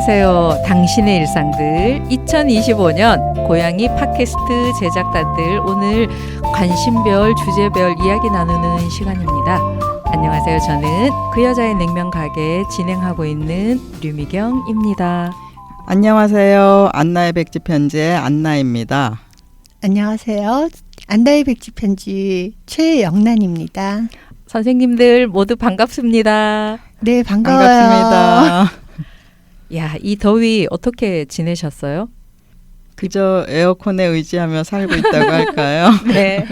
안녕하세요. 당신의 일상들 2025년 고양이 팟캐스트 제작단들 오늘 관심별 주제별 이야기 나누는 시간입니다. 안녕하세요. 저는 그 여자의 냉면 가게 진행하고 있는 류미경입니다. 안녕하세요. 안나의 백지 편지의 안나입니다. 안녕하세요. 안나의 백지 편지 최영란입니다. 선생님들 모두 반갑습니다. 네, 반가워요. 반갑습니다. 야, 이 더위 어떻게 지내셨어요? 그저 에어컨에 의지하며 살고 있다고 할까요? 네.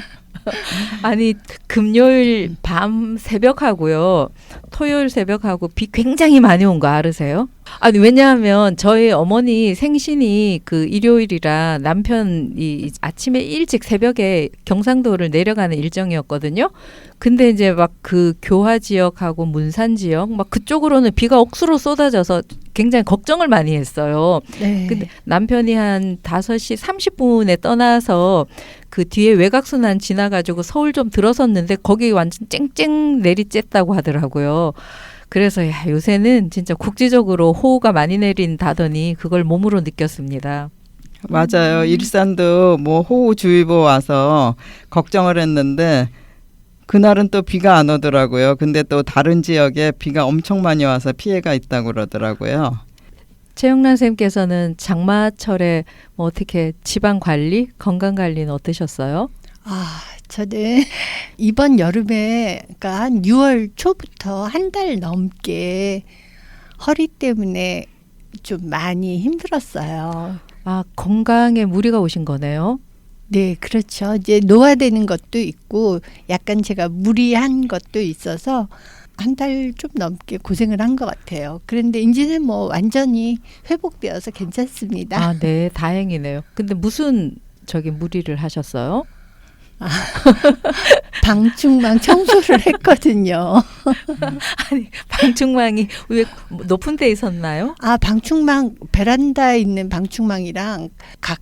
아니 금요일 밤 새벽하고요, 토요일 새벽하고 비 굉장히 많이 온 거 알으세요? 아니 왜냐하면 저희 어머니 생신이 그 일요일이라 남편이 아침에 일찍 새벽에 경상도를 내려가는 일정이었거든요. 근데 이제 막 그 교화 지역하고 문산 지역 막 그쪽으로는 비가 억수로 쏟아져서 굉장히 걱정을 많이 했어요. 네. 근데 남편이 한 5시 30분에 떠나서 그 뒤에 외곽순환 지나가지고 서울 좀 들어섰는데 거기 완전 쨍쨍 내리쬐다고 하더라고요. 그래서 야, 요새는 진짜 국지적으로 호우가 많이 내린다더니 그걸 몸으로 느꼈습니다. 맞아요. 일산도 뭐 호우주의보 와서 걱정을 했는데 그날은 또 비가 안 오더라고요. 근데 또 다른 지역에 비가 엄청 많이 와서 피해가 있다고 그러더라고요. 최영란 쌤께서는 장마철에 뭐 어떻게 집안 관리, 건강 관리는 어떠셨어요? 저는 이번 여름에, 그러니까 한 6월 초부터 한 달 넘게 허리 때문에 좀 많이 힘들었어요. 아, 건강에 무리가 오신 거네요. 네, 그렇죠. 이제 노화되는 것도 있고 약간 제가 무리한 것도 있어서 한 달 좀 넘게 고생을 한 것 같아요. 그런데 이제는 뭐 완전히 회복되어서 괜찮습니다. 아, 네, 다행이네요. 근데 무슨 무리를 하셨어요? 방충망 청소를 했거든요. 아니, 방충망이 왜 높은 데 있었나요? 방충망, 베란다에 있는 방충망이랑 각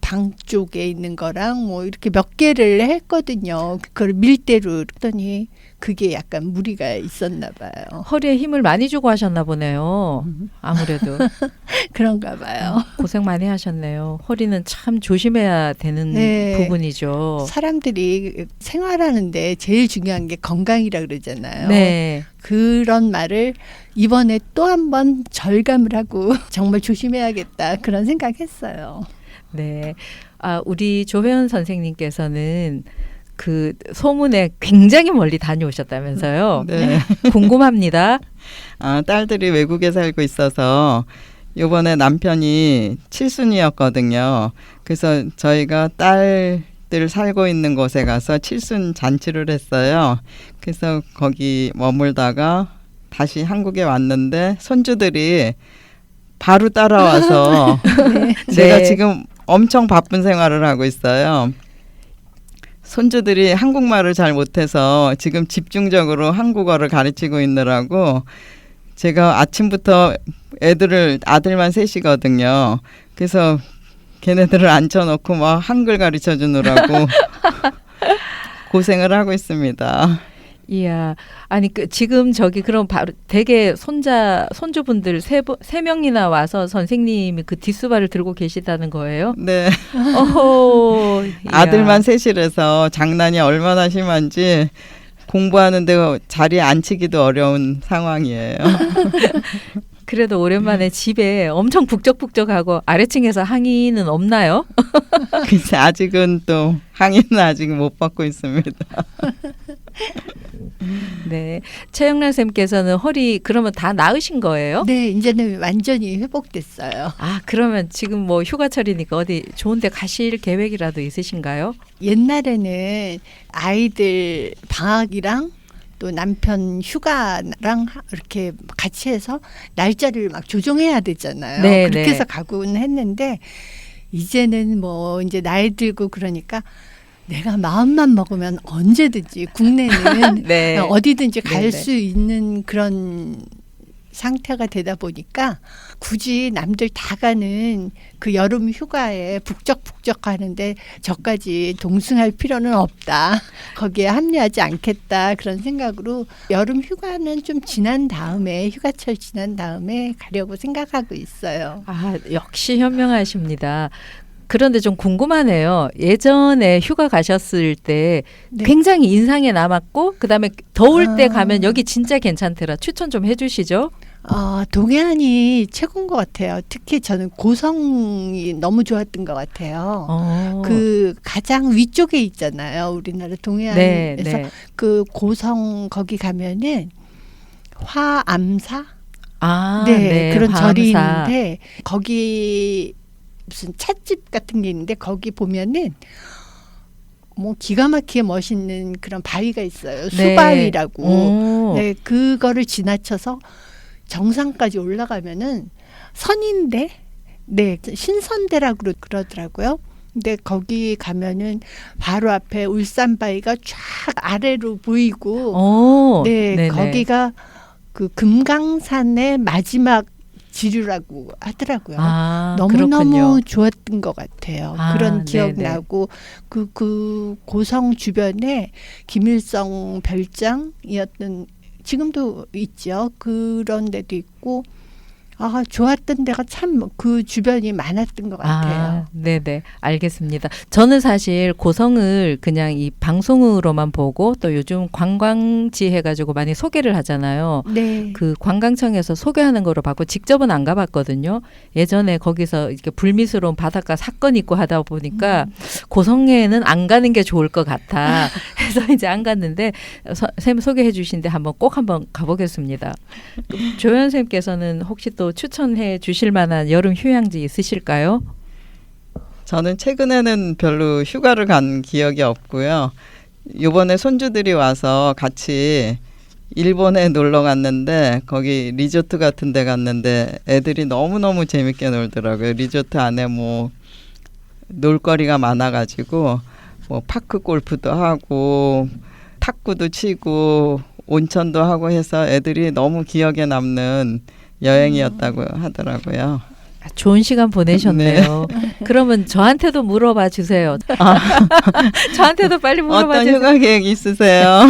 방 쪽에 있는 거랑 뭐 이렇게 몇 개를 했거든요. 그걸 밀대로 했더니 그게 약간 무리가 있었나 봐요. 허리에 힘을 많이 주고 하셨나 보네요. 아무래도. 그런가 봐요. 고생 많이 하셨네요. 허리는 참 조심해야 되는 네. 부분이죠. 사람들이 생활하는데 제일 중요한 게 건강이라 그러잖아요. 네. 그런 말을 이번에 또 한 번 절감을 하고 정말 조심해야겠다 그런 생각했어요. 네. 아, 우리 조회원 선생님께서는 그 소문에 굉장히 멀리 다녀오셨다면서요. 네. 궁금합니다. 딸들이 외국에 살고 있어서 이번에 남편이 칠순이었거든요. 그래서 저희가 딸들 살고 있는 곳에 가서 칠순 잔치를 했어요. 그래서 거기 머물다가 다시 한국에 왔는데 손주들이 바로 따라와서 제가 네. 지금 엄청 바쁜 생활을 하고 있어요. 손주들이 한국말을 잘 못해서 지금 집중적으로 한국어를 가르치고 있느라고 제가 아침부터 아들만 셋이거든요. 그래서 걔네들을 앉혀놓고 막 한글 가르쳐 주느라고 고생을 하고 있습니다. 이야, 아니 지금 그럼 바로 되게 손주분들 세 명이나 와서 선생님이 그 뒷수발을 들고 계시다는 거예요? 네. 어허, 아들만 셋이라서 장난이 얼마나 심한지 공부하는데 자리에 앉히기도 어려운 상황이에요. 그래도 오랜만에 집에 엄청 북적북적하고 아래층에서 항의는 없나요? 글쎄 아직은 또 항의는 아직 못 받고 있습니다. 네, 최영란 쌤께서는 허리 그러면 다 나으신 거예요? 네, 이제는 완전히 회복됐어요. 아, 그러면 지금 뭐 휴가철이니까 어디 좋은 데 가실 계획이라도 있으신가요? 옛날에는 아이들 방학이랑 또 남편 휴가랑 이렇게 같이 해서 날짜를 막 조정해야 되잖아요. 네, 그렇게 네. 해서 가고는 했는데 이제는 뭐 이제 나이 들고 그러니까 내가 마음만 먹으면 언제든지 국내는 네. 어디든지 갈 네, 수 있는 그런 상태가 되다 보니까 굳이 남들 다 가는 그 여름 휴가에 북적북적 하는데 저까지 동승할 필요는 없다. 거기에 합류하지 않겠다. 그런 생각으로 여름 휴가는 좀 지난 다음에 휴가철 지난 다음에 가려고 생각하고 있어요. 아, 역시 현명하십니다. 그런데 좀 궁금하네요. 예전에 휴가 가셨을 때 네. 굉장히 인상에 남았고 그다음에 더울 때 아. 가면 여기 진짜 괜찮더라. 추천 좀 해주시죠. 동해안이 최고인 것 같아요. 특히 저는 고성이 너무 좋았던 것 같아요. 그 가장 위쪽에 있잖아요. 우리나라 동해안에서 네, 네. 그 고성 거기 가면은 화암사 아, 네, 그런 절이 화암사. 있는데 거기 무슨 찻집 같은 게 있는데 거기 보면은 뭐 기가 막히게 멋있는 그런 바위가 있어요. 수바위라고. 오. 네, 그거를 지나쳐서 정상까지 올라가면은 선인대, 네, 신선대라고 그러더라고요. 근데 거기 가면은 바로 앞에 울산바위가 쫙 아래로 보이고, 오. 네, 네네. 거기가 그 금강산의 마지막 지류라고 하더라고요. 아, 너무너무 그렇군요. 좋았던 것 같아요. 아, 그런 기억 네네. 나고 그 고성 주변에 김일성 별장이었던 지금도 있죠. 그런 데도 있고 좋았던 데가 참 그 주변이 많았던 것 같아요. 네네. 알겠습니다. 저는 사실 고성을 그냥 이 방송으로만 보고 또 요즘 관광지 해가지고 많이 소개를 하잖아요. 네. 그 관광청에서 소개하는 거로 봤고 직접은 안 가봤거든요. 예전에 거기서 이렇게 불미스러운 바닷가 사건 있고 하다 보니까 고성에는 안 가는 게 좋을 것 같아. 해서 이제 안 갔는데 쌤 소개해 주신데 꼭 한번 가보겠습니다. 조연 쌤께서는 혹시 또 추천해 주실 만한 여름 휴양지 있으실까요? 저는 최근에는 별로 휴가를 간 기억이 없고요. 요번에 손주들이 와서 같이 일본에 놀러 갔는데 거기 리조트 같은 데 갔는데 애들이 너무너무 재밌게 놀더라고요. 리조트 안에 뭐 놀거리가 많아가지고 뭐 파크 골프도 하고 탁구도 치고 온천도 하고 해서 애들이 너무 기억에 남는 여행이었다고 하더라고요. 좋은 시간 보내셨네요. 그러면 저한테도 물어봐 주세요. 저한테도 빨리 물어봐 어떤 주세요. 휴가 계획 있으세요?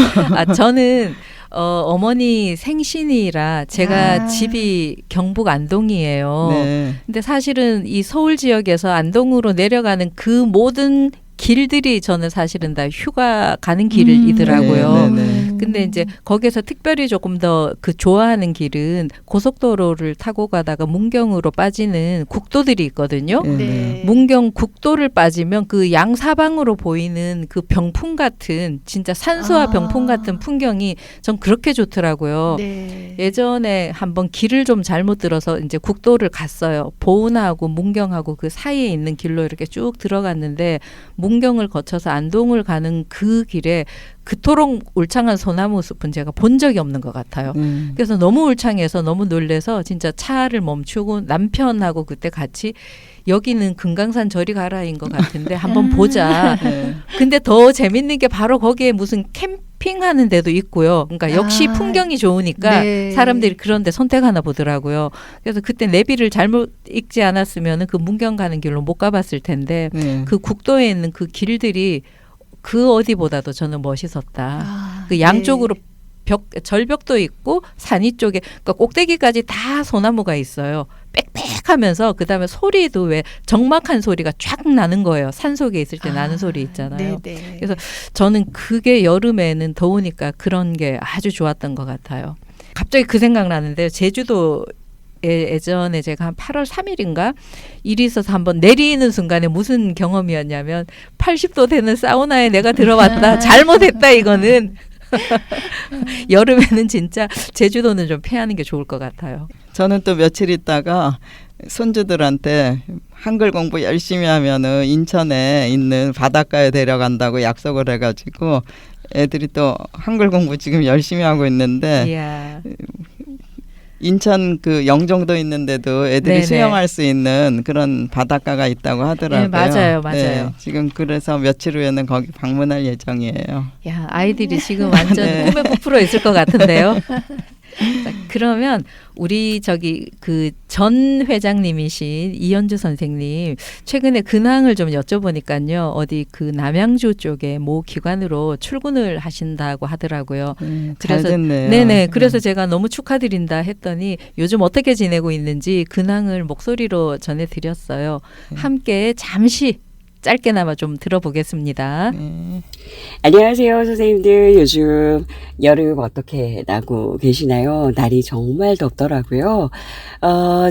저는 어머니 생신이라 제가 아. 집이 경북 안동이에요. 네. 근데 사실은 이 서울 지역에서 안동으로 내려가는 그 모든 길들이 저는 사실은 다 휴가 가는 길이더라고요. 네, 네, 네. 근데 이제 거기서 특별히 조금 더 그 좋아하는 길은 고속도로를 타고 가다가 문경으로 빠지는 국도들이 있거든요. 네. 네. 문경 국도를 빠지면 그 양사방으로 보이는 그 병풍 같은 진짜 산수와 병풍 같은 풍경이 전 그렇게 좋더라고요. 네. 예전에 한번 길을 좀 잘못 들어서 이제 국도를 갔어요. 보은하고 문경하고 그 사이에 있는 길로 이렇게 쭉 들어갔는데 문경을 거쳐서 안동을 가는 그 길에 그토록 울창한 소나무 숲은 제가 본 적이 없는 것 같아요. 그래서 너무 울창해서 너무 놀래서 진짜 차를 멈추고 남편하고 그때 같이 여기는 금강산 저리 가라인 것 같은데 한번 보자. 네. 근데 더 재밌는 게 바로 거기에 무슨 캠핑하는 데도 있고요. 그러니까 역시 아, 풍경이 좋으니까 네. 사람들이 그런 데 선택하나 보더라고요. 그래서 그때 내비를 잘못 읽지 않았으면 그 문경 가는 길로 못 가봤을 텐데 네. 그 국도에 있는 그 길들이 그 어디보다도 저는 멋있었다. 그 양쪽으로 절벽도 있고 산이 쪽에 그러니까 꼭대기까지 다 소나무가 있어요. 빽빽하면서 그다음에 소리도 왜 적막한 소리가 쫙 나는 거예요. 산 속에 있을 때 나는 소리 있잖아요. 네네. 그래서 저는 그게 여름에는 더우니까 그런 게 아주 좋았던 것 같아요. 갑자기 그 생각 나는데요. 제주도 예전에 제가 한 8월 3일인가 일이 있어서 한번 내리는 순간에 무슨 경험이었냐면 80도 되는 사우나에 내가 들어왔다. 잘못했다 이거는. 여름에는 진짜 제주도는 좀 피하는 게 좋을 것 같아요. 저는 또 며칠 있다가 손주들한테 한글 공부 열심히 하면은 인천에 있는 바닷가에 데려간다고 약속을 해가지고 애들이 또 한글 공부 지금 열심히 하고 있는데 이야. 인천 그 영종도 있는데도 애들이 네네. 수영할 수 있는 그런 바닷가가 있다고 하더라고요. 네, 맞아요. 네, 지금 그래서 며칠 후에는 거기 방문할 예정이에요. 야, 아이들이 지금 완전 네. 꿈에 부풀어 있을 것 같은데요. 자, 그러면 우리 저기 그 전 회장님이신 이현주 선생님 최근에 근황을 좀 여쭤보니까요. 어디 그 남양주 쪽에 모 기관으로 출근을 하신다고 하더라고요. 잘 그래서 됐네요. 네네. 그래서 제가 너무 축하드린다 했더니 요즘 어떻게 지내고 있는지 근황을 목소리로 전해드렸어요. 함께 잠시 짧게나마 좀 들어보겠습니다. 네. 안녕하세요, 선생님들. 요즘 여름 어떻게 나고 계시나요? 날이 정말 덥더라고요.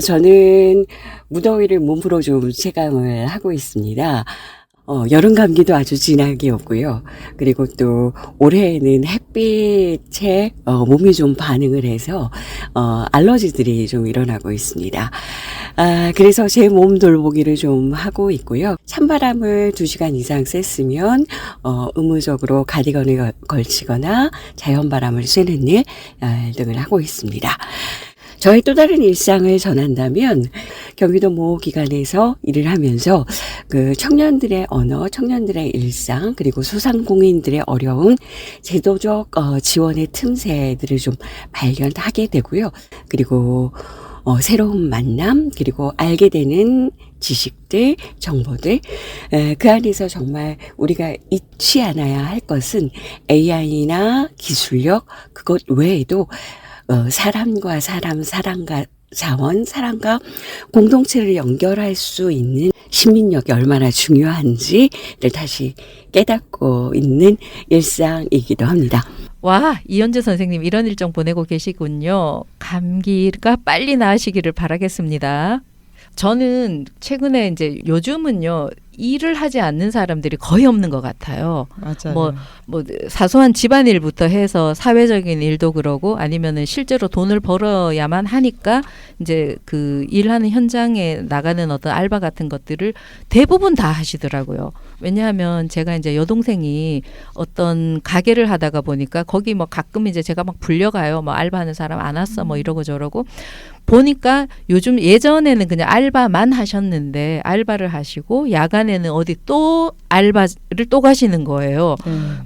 저는 무더위를 몸으로 좀 체감을 하고 있습니다. 여름 감기도 아주 진하게 오고요. 그리고 또 올해에는 햇빛에 몸이 좀 반응을 해서 알러지들이 좀 일어나고 있습니다. 그래서 제 몸 돌보기를 좀 하고 있고요. 찬바람을 2시간 이상 쐈으면 의무적으로 가디건을 걸치거나 자연바람을 쐬는 일 등을 하고 있습니다. 저의 또 다른 일상을 전한다면 경기도 모 기관에서 일을 하면서 그 청년들의 언어, 청년들의 일상, 그리고 소상공인들의 어려운 제도적 지원의 틈새들을 좀 발견하게 되고요. 그리고 새로운 만남, 그리고 알게 되는 지식들, 정보들, 그 안에서 정말 우리가 잊지 않아야 할 것은 AI나 기술력, 그것 외에도 사람과 사람, 사람과 자원, 사람과 공동체를 연결할 수 있는 시민력이 얼마나 중요한지를 다시 깨닫고 있는 일상이기도 합니다. 와, 이현주 선생님 이런 일정 보내고 계시군요. 감기가 빨리 나으시기를 바라겠습니다. 저는 최근에 이제 요즘은요. 일을 하지 않는 사람들이 거의 없는 것 같아요. 맞아요. 뭐 사소한 집안일부터 해서 사회적인 일도 그러고 아니면은 실제로 돈을 벌어야만 하니까 이제 그 일하는 현장에 나가는 어떤 알바 같은 것들을 대부분 다 하시더라고요. 왜냐하면 제가 이제 여동생이 어떤 가게를 하다가 보니까 거기 뭐 가끔 이제 제가 막 불려가요. 뭐 알바하는 사람 안 왔어 뭐 이러고 저러고 보니까 요즘 예전에는 그냥 알바만 하셨는데 알바를 하시고 야간에는 어디 또 알바를 또 가시는 거예요.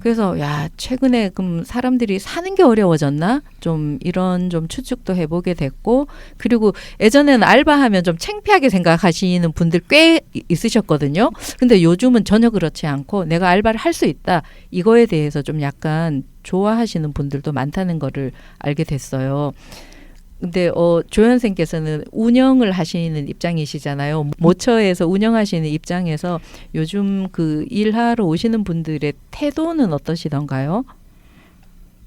그래서 야 최근에 그럼 사람들이 사는 게 어려워졌나? 좀 이런 좀 추측도 해보게 됐고 그리고 예전에는 알바하면 좀 창피하게 생각하시는 분들 꽤 있으셨거든요. 근데 요즘은 전혀 그렇지 않고 내가 알바를 할 수 있다. 이거에 대해서 좀 약간 좋아하시는 분들도 많다는 거를 알게 됐어요. 근데 조연생께서는 운영을 하시는 입장이시잖아요. 모처에서 운영하시는 입장에서 요즘 그 일하러 오시는 분들의 태도는 어떠시던가요?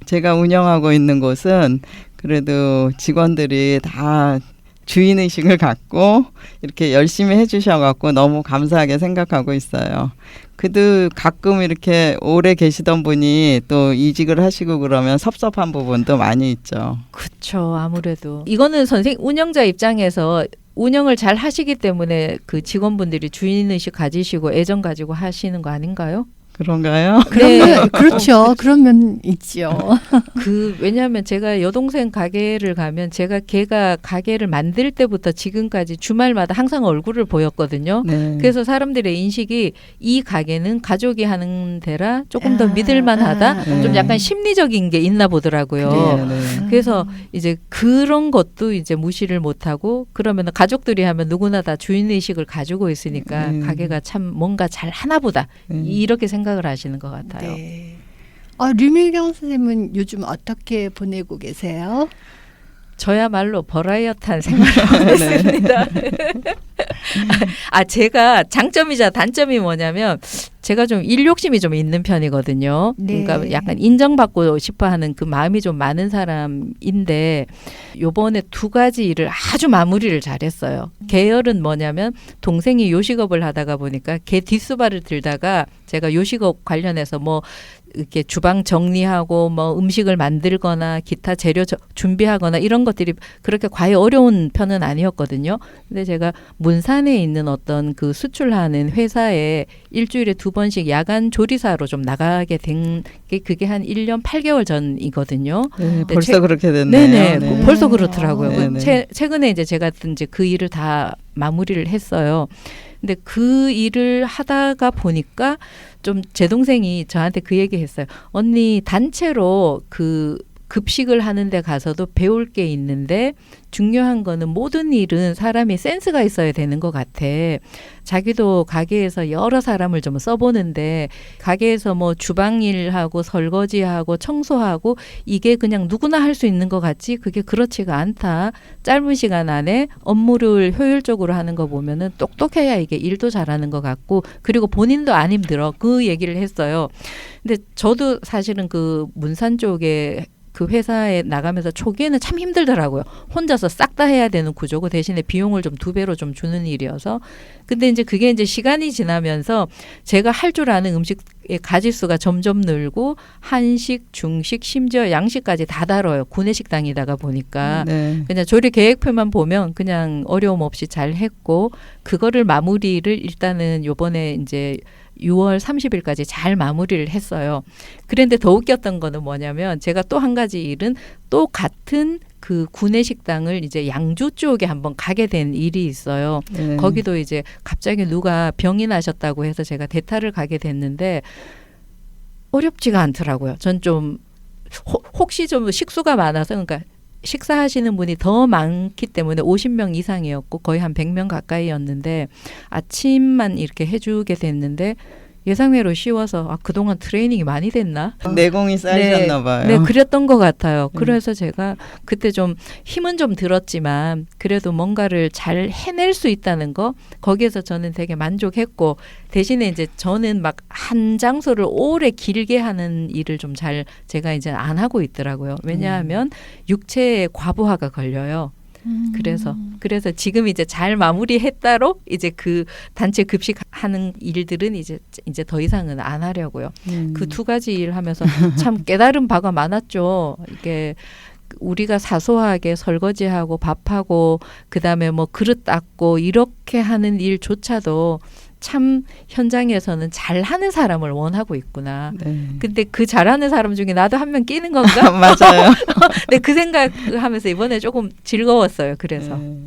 제가 운영하고 있는 곳은 그래도 직원들이 다 주인의식을 갖고 이렇게 열심히 해주셔갖고 너무 감사하게 생각하고 있어요. 그래도 가끔 이렇게 오래 계시던 분이 또 이직을 하시고 그러면 섭섭한 부분도 많이 있죠. 그렇죠. 아무래도 이거는 운영자 입장에서 운영을 잘 하시기 때문에 그 직원분들이 주인의식 가지시고 애정 가지고 하시는 거 아닌가요? 그런가요? 그러면 그렇죠. 그러면 있죠. 왜냐하면 제가 여동생 가게를 가면 걔가 가게를 만들 때부터 지금까지 주말마다 항상 얼굴을 보였거든요. 네. 그래서 사람들의 인식이 이 가게는 가족이 하는 데라 조금 더 믿을만하다. 좀 약간 심리적인 게 있나 보더라고요. 그래요, 네. 그래서 이제 그런 것도 이제 무시를 못하고 그러면 가족들이 하면 누구나 다 주인의식을 가지고 있으니까 가게가 참 뭔가 잘 하나보다 이렇게 생각을 하시는 것 같아요. 네. 류미경 선생님은 요즘 어떻게 보내고 계세요? 저야말로 버라이어티한 생활을 하고 있습니다. 제가 장점이자 단점이 뭐냐면 제가 좀 일 욕심이 좀 있는 편이거든요. 네. 그러니까 약간 인정받고 싶어하는 그 마음이 좀 많은 사람인데 요번에 2가지 일을 아주 마무리를 잘했어요. 계열은 뭐냐면 동생이 요식업을 하다가 보니까 걔 뒷수발을 들다가 제가 요식업 관련해서 뭐 이렇게 주방 정리하고 뭐 음식을 만들거나 기타 재료 준비하거나 이런 것들이 그렇게 과히 어려운 편은 아니었거든요. 근데 제가 문산에 있는 어떤 그 수출하는 회사에 일주일에 2번씩 야간 조리사로 좀 나가게 된 게 그게 한 1년 8개월 전이거든요. 네, 벌써 그렇게 됐네요. 네네. 네. 벌써 그렇더라고요. 네네. 최근에 이제 제가 이제 그 일을 다 마무리를 했어요. 근데 그 일을 하다가 보니까 좀 제 동생이 저한테 그 얘기 했어요. 언니 단체로 그 급식을 하는데 가서도 배울 게 있는데 중요한 거는 모든 일은 사람이 센스가 있어야 되는 것 같아. 자기도 가게에서 여러 사람을 좀 써보는데 가게에서 뭐 주방일하고 설거지하고 청소하고 이게 그냥 누구나 할 수 있는 것 같지? 그게 그렇지가 않다. 짧은 시간 안에 업무를 효율적으로 하는 거 보면은 똑똑해야 이게 일도 잘하는 것 같고 그리고 본인도 안 힘들어. 그 얘기를 했어요. 근데 저도 사실은 그 문산 쪽에 그 회사에 나가면서 초기에는 참 힘들더라고요. 혼자서 싹 다 해야 되는 구조고 대신에 비용을 좀 2배로 좀 주는 일이어서. 근데 이제 그게 이제 시간이 지나면서 제가 할 줄 아는 음식의 가짓수가 점점 늘고 한식, 중식, 심지어 양식까지 다 다뤄요. 구내식당이다가 보니까. 네. 그냥 조리 계획표만 보면 그냥 어려움 없이 잘 했고 그거를 마무리를 일단은 요번에 이제 6월 30일까지 잘 마무리를 했어요. 그런데 더 웃겼던 거는 뭐냐면 제가 또 한 가지 일은 또 같은 그 구내식당을 이제 양주 쪽에 한번 가게 된 일이 있어요. 네. 거기도 이제 갑자기 누가 병이 나셨다고 해서 제가 대타를 가게 됐는데 어렵지가 않더라고요. 전 좀 혹시 좀 식수가 많아서 그러니까 식사하시는 분이 더 많기 때문에 50명 이상이었고 거의 한 100명 가까이였는데 아침만 이렇게 해주게 됐는데 예상외로 쉬워서 아, 그동안 트레이닝이 많이 됐나? 내공이 쌓이셨나 봐요. 네, 그랬던 것 같아요. 그래서 제가 그때 좀 힘은 좀 들었지만 그래도 뭔가를 잘 해낼 수 있다는 거 거기에서 저는 되게 만족했고 대신에 이제 저는 막 한 장소를 오래 길게 하는 일을 좀 잘 제가 이제 안 하고 있더라고요. 왜냐하면 육체의 과부하가 걸려요. 그래서 지금 이제 잘 마무리했다로 이제 그 단체 급식하는 일들은 이제 더 이상은 안 하려고요. 그 2가지 일 하면서 참 깨달은 바가 많았죠. 이게 우리가 사소하게 설거지하고 밥하고 그다음에 뭐 그릇 닦고 이렇게 하는 일조차도 참 현장에서는 잘하는 사람을 원하고 있구나. 네. 근데 그 잘하는 사람 중에 나도 한 명 끼는 건가? 맞아요. 네, 그 생각하면서 이번에 조금 즐거웠어요. 그래서. 네.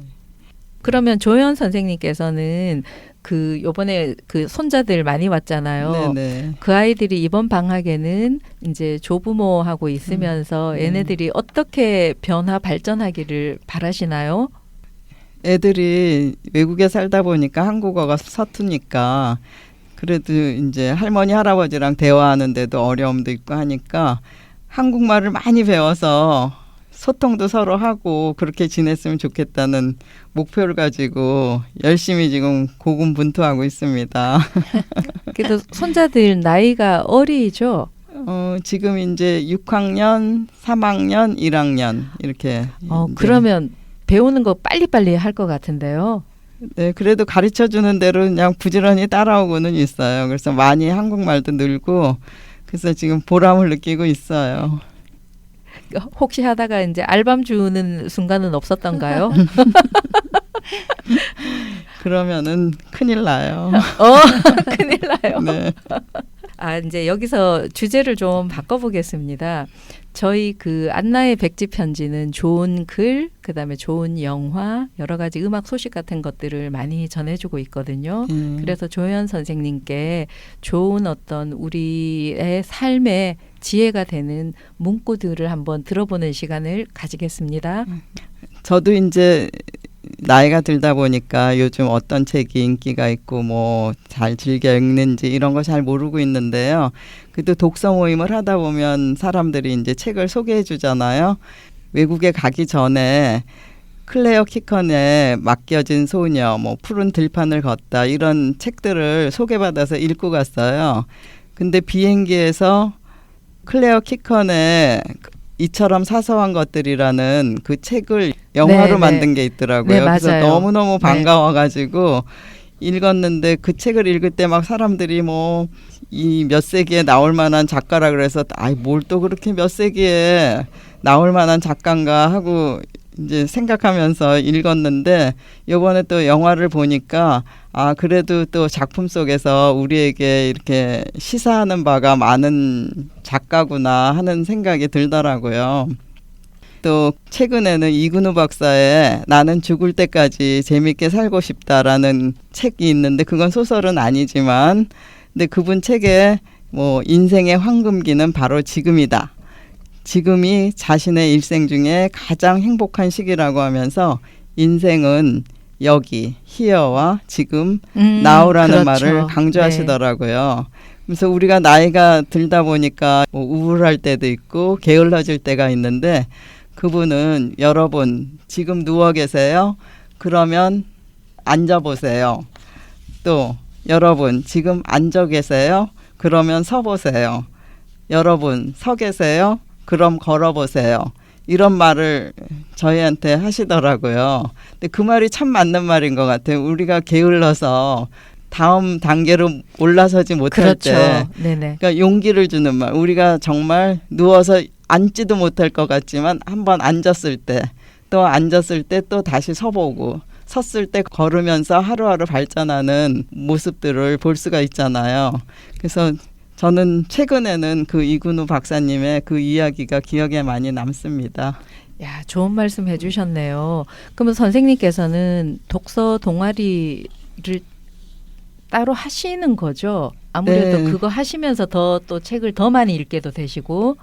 그러면 조현 선생님께서는 그 요번에 그 손자들 많이 왔잖아요. 네네. 그 아이들이 이번 방학에는 이제 조부모하고 있으면서 얘네들이 어떻게 변화 발전하기를 바라시나요? 애들이 외국에 살다 보니까 한국어가 서투니까 그래도 이제 할머니 할아버지랑 대화하는데도 어려움도 있고 하니까 한국말을 많이 배워서 소통도 서로 하고 그렇게 지냈으면 좋겠다는 목표를 가지고 열심히 지금 고군분투하고 있습니다. 그래도 손자들 나이가 어리죠? 지금 이제 6학년, 3학년, 1학년 이렇게. 이제. 그러면 배우는 거 빨리빨리 할 것 같은데요. 네, 그래도 가르쳐 주는 대로 그냥 부지런히 따라오고는 있어요. 그래서 많이 한국말도 늘고 그래서 지금 보람을 느끼고 있어요. 혹시 하다가 이제 알밤 주는 순간은 없었던가요? 그러면은 큰일 나요. 큰일 나요. 네. 이제 여기서 주제를 좀 바꿔보겠습니다. 저희 그 안나의 백지 편지는 좋은 글, 그다음에 좋은 영화, 여러 가지 음악 소식 같은 것들을 많이 전해주고 있거든요. 그래서 조현 선생님께 좋은 어떤 우리의 삶의 지혜가 되는 문구들을 한번 들어보는 시간을 가지겠습니다. 저도 이제 나이가 들다 보니까 요즘 어떤 책이 인기가 있고 뭐 잘 즐겨 읽는지 이런 거 잘 모르고 있는데요. 그래도 독서 모임을 하다 보면 사람들이 이제 책을 소개해 주잖아요. 외국에 가기 전에 클레어 키컨의 맡겨진 소녀, 뭐 푸른 들판을 걷다 이런 책들을 소개받아서 읽고 갔어요. 근데 비행기에서 클레어 키컨의 이처럼 사소한 것들이라는 그 책을 영화로 네, 만든 게 있더라고요. 네, 그래서 맞아요. 너무너무 반가워가지고 읽었는데 그 책을 읽을 때 막 사람들이 뭐 이 몇 세기에 나올 만한 작가라 그래서 뭘 또 그렇게 몇 세기에 나올 만한 작가인가 하고 이제 생각하면서 읽었는데 이번에 또 영화를 보니까 그래도 또 작품 속에서 우리에게 이렇게 시사하는 바가 많은 작가구나 하는 생각이 들더라고요. 또 최근에는 이근우 박사의 나는 죽을 때까지 재밌게 살고 싶다라는 책이 있는데 그건 소설은 아니지만 근데 그분 책에 뭐 인생의 황금기는 바로 지금이다. 지금이 자신의 일생 중에 가장 행복한 시기라고 하면서 인생은 여기, here와 지금, now라는 그렇죠. 말을 강조하시더라고요. 그래서 우리가 나이가 들다 보니까 뭐 우울할 때도 있고 게을러질 때가 있는데 그분은 여러분 지금 누워 계세요? 그러면 앉아보세요. 또 여러분 지금 앉아 계세요? 그러면 서보세요. 여러분 서 계세요? 그럼 걸어보세요. 이런 말을 저희한테 하시더라고요. 근데 그 말이 참 맞는 말인 것 같아요. 우리가 게을러서 다음 단계로 올라서지 못할 그렇죠. 때 네네. 그러니까 용기를 주는 말. 우리가 정말 누워서 앉지도 못할 것 같지만 한번 앉았을 때 또 앉았을 때 또 다시 서보고 섰을 때 걸으면서 하루하루 발전하는 모습들을 볼 수가 있잖아요. 그래서 저는 최근에는 그 이근우 박사님의 그 이야기가 기억에 많이 남습니다. 야, 좋은 말씀 해주셨네요. 그러면 선생님께서는 독서 동아리를 따로 하시는 거죠? 아무래도 네. 그거 하시면서 더 또 책을 더 많이 읽게도 되시고.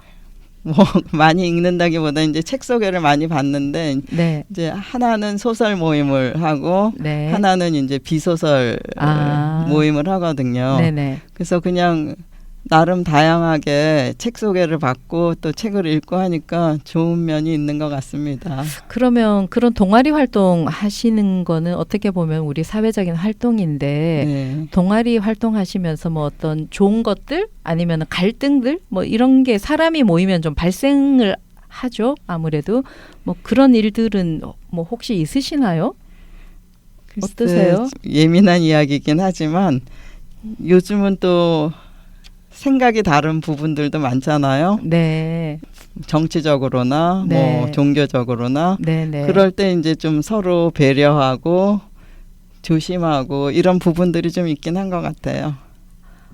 뭐 많이 읽는다기보다 이제 책 소개를 많이 받는데 네. 이제 하나는 소설 모임을 하고 네. 하나는 이제 비소설 모임을 하거든요. 네네. 그래서 그냥 나름 다양하게 책 소개를 받고 또 책을 읽고 하니까 좋은 면이 있는 것 같습니다. 그러면 그런 동아리 활동 하시는 거는 어떻게 보면 우리 사회적인 활동인데 네. 동아리 활동하시면서 뭐 어떤 좋은 것들 아니면 갈등들 뭐 이런 게 사람이 모이면 좀 발생을 하죠. 아무래도 뭐 그런 일들은 뭐 혹시 있으시나요? 어떠세요? 예민한 이야기이긴 하지만 요즘은 또 생각이 다른 부분들도 많잖아요. 네. 정치적으로나 네. 뭐 종교적으로나 네네. 그럴 때 이제 좀 서로 배려하고 조심하고 이런 부분들이 좀 있긴 한 것 같아요.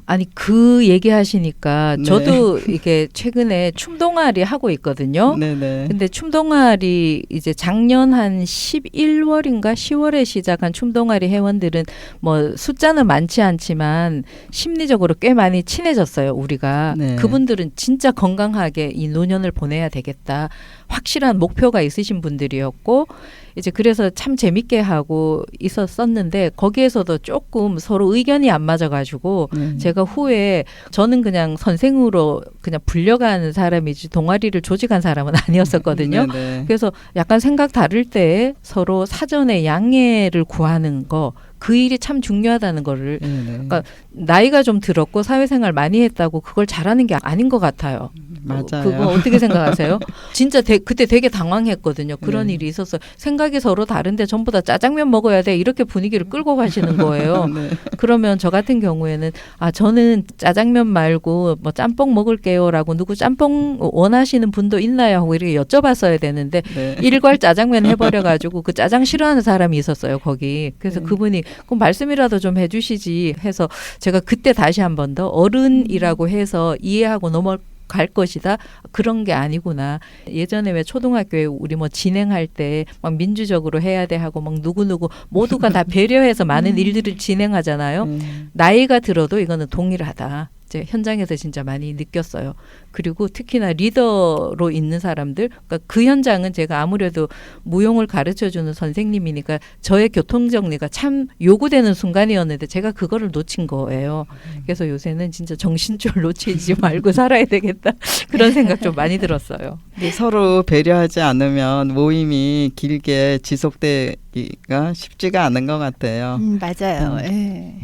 아니 그 얘기하시니까 네. 저도 이게 최근에 춤동아리 하고 있거든요. 네네. 근데 춤동아리 이제 작년 한 11월인가 10월에 시작한 춤동아리 회원들은 뭐 숫자는 많지 않지만 심리적으로 꽤 많이 친해졌어요. 우리가. 네. 그분들은 진짜 건강하게 이 노년을 보내야 되겠다. 확실한 목표가 있으신 분들이었고 이제 그래서 참 재밌게 하고 있었었는데 거기에서도 조금 서로 의견이 안 맞아가지고 제가 후에 저는 그냥 선생으로 그냥 불려간 사람이지 동아리를 조직한 사람은 아니었었거든요. 네네. 그래서 약간 생각 다를 때 서로 사전에 양해를 구하는 거 그 일이 참 중요하다는 거를 네네. 그러니까 나이가 좀 들었고 사회생활 많이 했다고 그걸 잘하는 게 아닌 것 같아요. 맞아요. 그거 어떻게 생각하세요? 진짜 그때 되게 당황했거든요. 그런 네. 일이 있었어요. 생각이 서로 다른데 전부 다 짜장면 먹어야 돼 이렇게 분위기를 끌고 가시는 거예요. 네. 그러면 저 같은 경우에는 저는 짜장면 말고 뭐 짬뽕 먹을게요라고 누구 짬뽕 원하시는 분도 있나요? 하고 이렇게 여쭤봤어야 되는데 네. 일괄 짜장면 해버려가지고 그 짜장 싫어하는 사람이 있었어요 거기. 그래서 그분이 그럼 말씀이라도 좀 해주시지 해서 제가 그때 다시 한 번 더 어른이라고 해서 이해하고 넘어갈 것이다. 그런 게 아니구나. 예전에 왜 초등학교에 우리 뭐 진행할 때 막 민주적으로 해야 돼 하고 막 누구누구 모두가 다 배려해서 많은 일들을 진행하잖아요. 나이가 들어도 이거는 동일하다. 이제 현장에서 진짜 많이 느꼈어요. 그리고 특히나 리더로 있는 사람들, 그러니까 그 현장은 제가 아무래도 무용을 가르쳐주는 선생님이니까 저의 교통정리가 참 요구되는 순간이었는데 제가 그거를 놓친 거예요. 그래서 요새는 진짜 정신줄 놓치지 말고 살아야 되겠다. 그런 생각 좀 많이 들었어요. 근데 서로 배려하지 않으면 모임이 길게 지속되기가 쉽지가 않은 것 같아요. 맞아요. 예.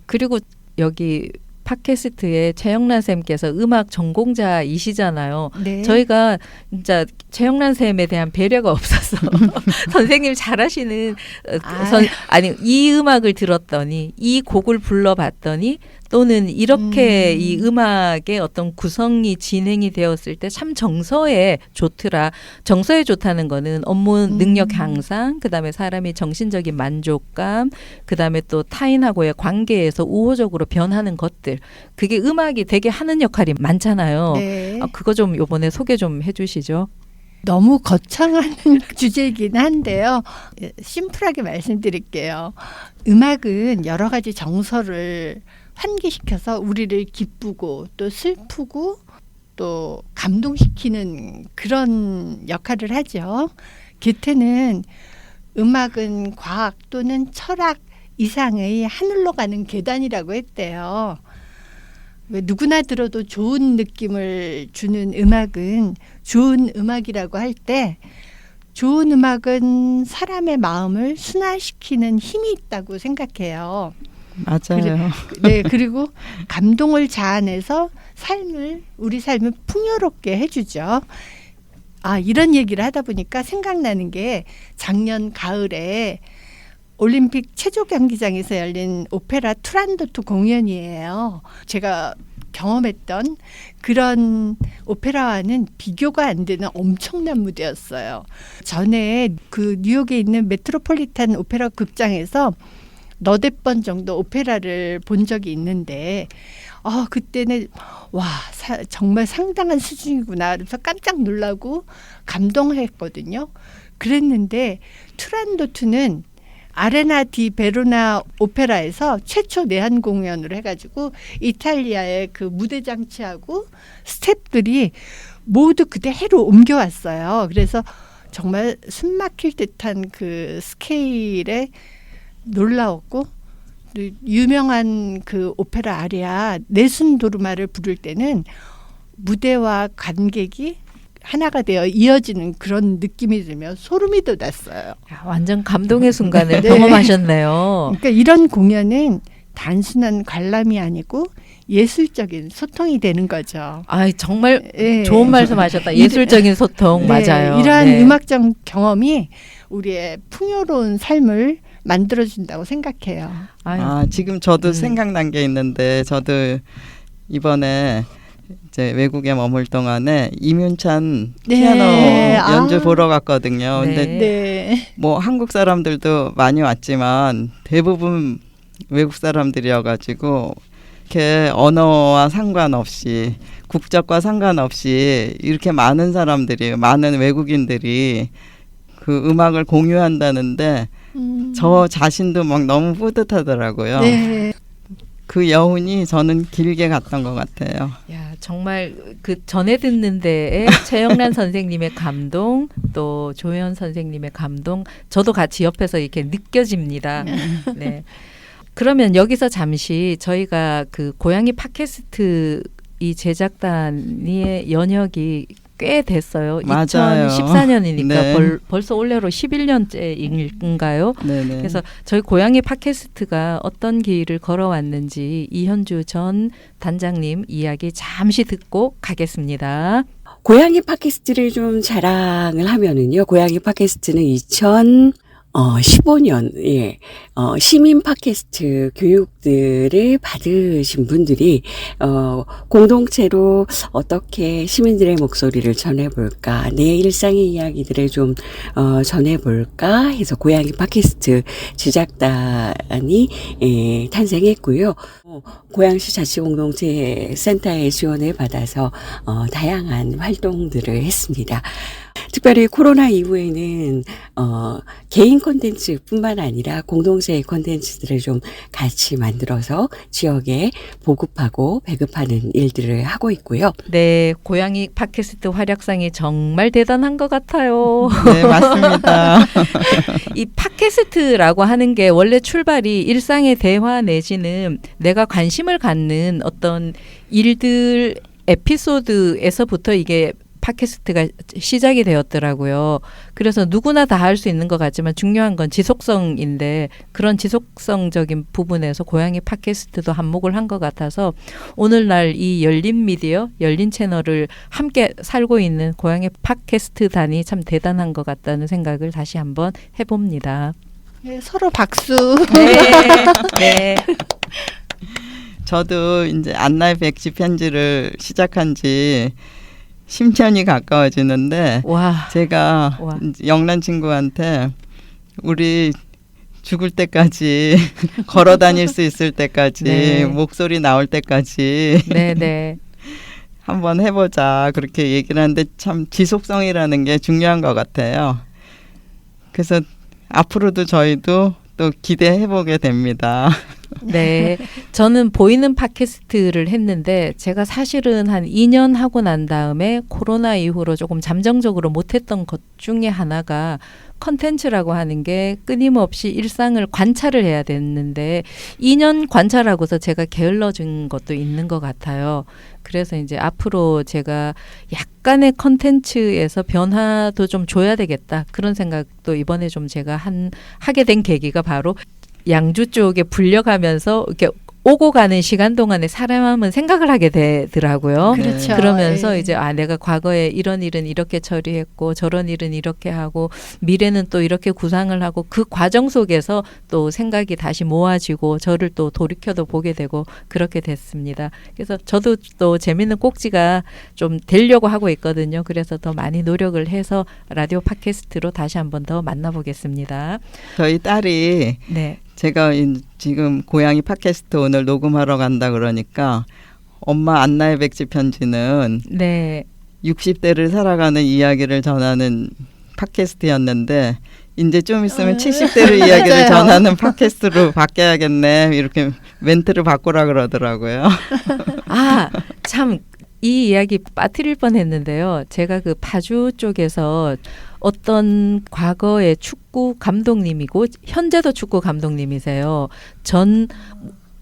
그리고 여기 팟캐스트에 최영란 쌤께서 음악 전공자이시잖아요. 네. 저희가 진짜 최영란 쌤에 대한 배려가 없어서 선생님 잘하시는 이 음악을 들었더니 이 곡을 불러봤더니 또는 이렇게 이 음악의 어떤 구성이 진행이 되었을 때 참 정서에 좋더라. 정서에 좋다는 거는 업무 능력 향상, 그다음에 사람이 정신적인 만족감, 그다음에 또 타인하고의 관계에서 우호적으로 변하는 것들. 그게 음악이 되게 하는 역할이 많잖아요. 네. 그거 좀 이번에 소개 좀 해주시죠. 너무 거창한 주제이긴 한데요. 심플하게 말씀드릴게요. 음악은 여러 가지 정서를 환기시켜서 우리를 기쁘고 또 슬프고 또 감동시키는 그런 역할을 하죠. 게테는 음악은 과학 또는 철학 이상의 하늘로 가는 계단이라고 했대요. 왜 누구나 들어도 좋은 느낌을 주는 음악은 좋은 음악이라고 할 때 좋은 음악은 사람의 마음을 순화시키는 힘이 있다고 생각해요. 맞아요. 네, 그리고 감동을 자아내서 우리 삶을 풍요롭게 해주죠. 아, 이런 얘기를 하다 보니까 생각나는 게 작년 가을에 올림픽 체조 경기장에서 열린 오페라 투란도트 공연이에요. 제가 경험했던 그런 오페라와는 비교가 안 되는 엄청난 무대였어요. 전에 그 뉴욕에 있는 메트로폴리탄 오페라 극장에서 너댓 번 정도 오페라를 본 적이 있는데 그때는 정말 상당한 수준이구나 그래서 깜짝 놀라고 감동했거든요. 그랬는데 투란도트는 아레나 디 베로나 오페라에서 최초 내한 공연을 해가지고 이탈리아의 그 무대 장치하고 스태프들이 모두 그대로 옮겨왔어요. 그래서 정말 숨막힐 듯한 그 스케일에 놀라웠고, 유명한 그 오페라 아리아 네순 도르마를 부를 때는 무대와 관객이 하나가 되어 이어지는 그런 느낌이 들며 소름이 돋았어요. 야, 완전 감동의 순간을 네. 경험하셨네요. 그러니까 이런 공연은 단순한 관람이 아니고 예술적인 소통이 되는 거죠. 아, 정말 네. 좋은 말씀하셨다. 예술적인 소통. 네, 맞아요. 이러한 네. 음악적 경험이 우리의 풍요로운 삶을 만들어준다고 생각해요. 아유, 지금 저도 생각난 게 있는데 저도 이번에 이제 외국에 머물 동안에 이문찬 네. 피아노 연주 보러 갔거든요. 근데 네. 뭐 한국 사람들도 많이 왔지만 대부분 외국 사람들이어가지고 이렇게 언어와 상관없이 국적과 상관없이 이렇게 많은 사람들이 많은 외국인들이 그 음악을 공유한다는데 저 자신도 막 너무 뿌듯하더라고요. 네. 그 여운이 저는 길게 갔던 것 같아요. 야, 정말 그 전에 듣는 데에 최영란 선생님의 감동, 또 조현 선생님의 감동, 저도 같이 옆에서 이렇게 느껴집니다. 네. 그러면 여기서 잠시 저희가 그 고양이 팟캐스트 이 제작단의 연혁이 꽤 됐어요. 맞아요. 2014년이니까 네. 벌써 올해로 11년째인가요? 네네. 그래서 저희 고양이 팟캐스트가 어떤 길을 걸어왔는지 이현주 전 단장님 이야기 잠시 듣고 가겠습니다. 고양이 팟캐스트를 좀 자랑을 하면은요. 고양이 팟캐스트는 2015년 시민 팟캐스트 교육들을 받으신 분들이 공동체로 어떻게 시민들의 목소리를 전해볼까, 내 일상의 이야기들을 좀 전해볼까 해서 고양이 팟캐스트 제작단이 탄생했고요. 고양시 자치공동체 센터의 지원을 받아서 다양한 활동들을 했습니다. 특별히 코로나 이후에는 개인 콘텐츠뿐만 아니라 공동체의 콘텐츠들을 좀 같이 만들어서 지역에 보급하고 배급하는 일들을 하고 있고요. 네, 고양이 팟캐스트 활약상이 정말 대단한 것 같아요. 네, 맞습니다. 이 팟캐스트라고 하는 게 원래 출발이 일상의 대화 내지는 내가 관심을 갖는 어떤 일들 에피소드에서부터 이게 팟캐스트가 시작이 되었더라고요. 그래서 누구나 다 할 수 있는 것 같지만 중요한 건 지속성인데 그런 지속성적인 부분에서 고양이 팟캐스트도 한몫을 한 것 같아서 오늘날 이 열린 미디어, 열린 채널을 함께 살고 있는 고양이 팟캐스트단이 참 대단한 것 같다는 생각을 다시 한번 해봅니다. 네, 서로 박수. 네. 네. 저도 이제 안나의 백지 편지를 시작한 지 10년이 가까워지는데 와. 제가 와. 영란 친구한테 우리 죽을 때까지 걸어 다닐 수 있을 때까지 네. 목소리 나올 때까지 네네. 한번 해보자 그렇게 얘기를 하는데 참 지속성이라는 게 중요한 것 같아요. 그래서 앞으로도 저희도 또 기대해보게 됩니다. 네. 저는 보이는 팟캐스트를 했는데 제가 사실은 한 2년 하고 난 다음에 코로나 이후로 조금 잠정적으로 못했던 것 중에 하나가 컨텐츠라고 하는 게 끊임없이 일상을 관찰을 해야 됐는데 2년 관찰하고서 제가 게을러진 것도 있는 것 같아요. 그래서 이제 앞으로 제가 약간의 컨텐츠에서 변화도 좀 줘야 되겠다. 그런 생각도 이번에 좀 제가 하게 된 계기가 바로 양주 쪽에 불려가면서 이렇게 오고 가는 시간 동안에 사람은 생각을 하게 되더라고요. 그렇죠. 그러면서 예. 이제 내가 과거에 이런 일은 이렇게 처리했고 저런 일은 이렇게 하고 미래는 또 이렇게 구상을 하고 그 과정 속에서 또 생각이 다시 모아지고 저를 또 돌이켜도 보게 되고 그렇게 됐습니다. 그래서 저도 또 재밌는 꼭지가 좀 되려고 하고 있거든요. 그래서 더 많이 노력을 해서 라디오 팟캐스트로 다시 한번 더 만나보겠습니다. 저희 딸이 네. 제가 지금 고양이 팟캐스트 오늘 녹음하러 간다 그러니까 엄마 안나의 백지 편지는 네. 60대를 살아가는 이야기를 전하는 팟캐스트였는데 이제 좀 있으면 70대를 이야기를 맞아요. 전하는 팟캐스트로 바뀌어야겠네. 이렇게 멘트를 바꾸라 그러더라고요. 참 이 이야기 빠뜨릴 뻔했는데요. 제가 그 파주 쪽에서 어떤 과거의 축구 감독님이고 현재도 축구 감독님이세요. 전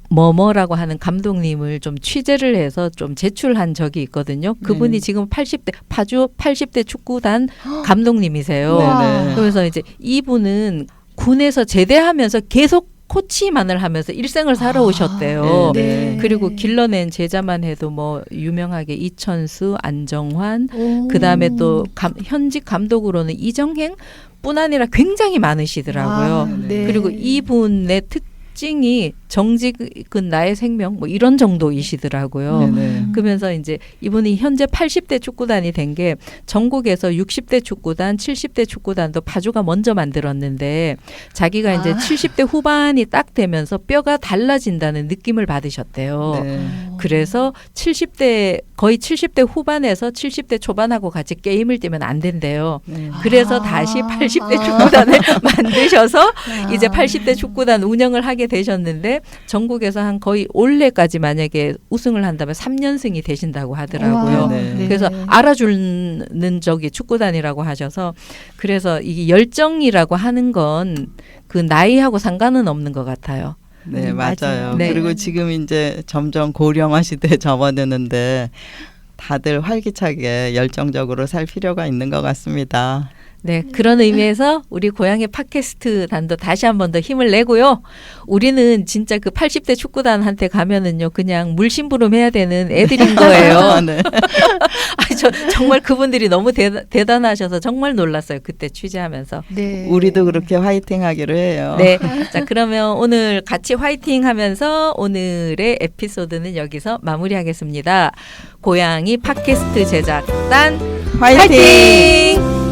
뭐뭐라고 하는 감독님을 좀 취재를 해서 좀 제출한 적이 있거든요. 그분이 지금 80대 파주 80대 축구단 감독님이세요. 네네. 그래서 이제 이분은 군에서 제대하면서 계속 코치만을 하면서 일생을 살아오셨대요. 네. 그리고 길러낸 제자만 해도 뭐 유명하게 이천수, 안정환, 오. 그다음에 또 현직 감독으로는 이정행 뿐 아니라 굉장히 많으시더라고요. 아, 네. 그리고 이분의 특징이 정직은 나의 생명 뭐 이런 정도이시더라고요. 네네. 그러면서 이제 이분이 현재 80대 축구단이 된 게 전국에서 60대 축구단, 70대 축구단도 파주가 먼저 만들었는데 자기가 이제 70대 후반이 딱 되면서 뼈가 달라진다는 느낌을 받으셨대요. 네. 그래서 70대 거의 70대 후반에서 70대 초반하고 같이 게임을 뛰면 안 된대요. 네. 그래서 다시 80대 축구단을 만드셔서 이제 80대 축구단 운영을 하게 되셨는데 전국에서 한 거의 올해까지 만약에 우승을 한다면 3연승이 되신다고 하더라고요. 와, 네. 그래서 알아주는 적이 축구단이라고 하셔서 그래서 이 열정이라고 하는 건 그 나이하고 상관은 없는 것 같아요. 네, 맞아요. 네. 그리고 지금 이제 점점 고령화 시대에 접어드는데 다들 활기차게 열정적으로 살 필요가 있는 것 같습니다. 네, 그런 의미에서 우리 고양이 팟캐스트 단도 다시 한 번 더 힘을 내고요. 우리는 진짜 그 80대 축구단한테 가면은요, 그냥 물심부름 해야 되는 애들인 거예요. 네. 정말 그분들이 너무 대단하셔서 정말 놀랐어요. 그때 취재하면서. 네. 우리도 그렇게 화이팅 하기로 해요. 네. 자, 그러면 오늘 같이 화이팅 하면서 오늘의 에피소드는 여기서 마무리하겠습니다. 고양이 팟캐스트 제작단 화이팅! 화이팅!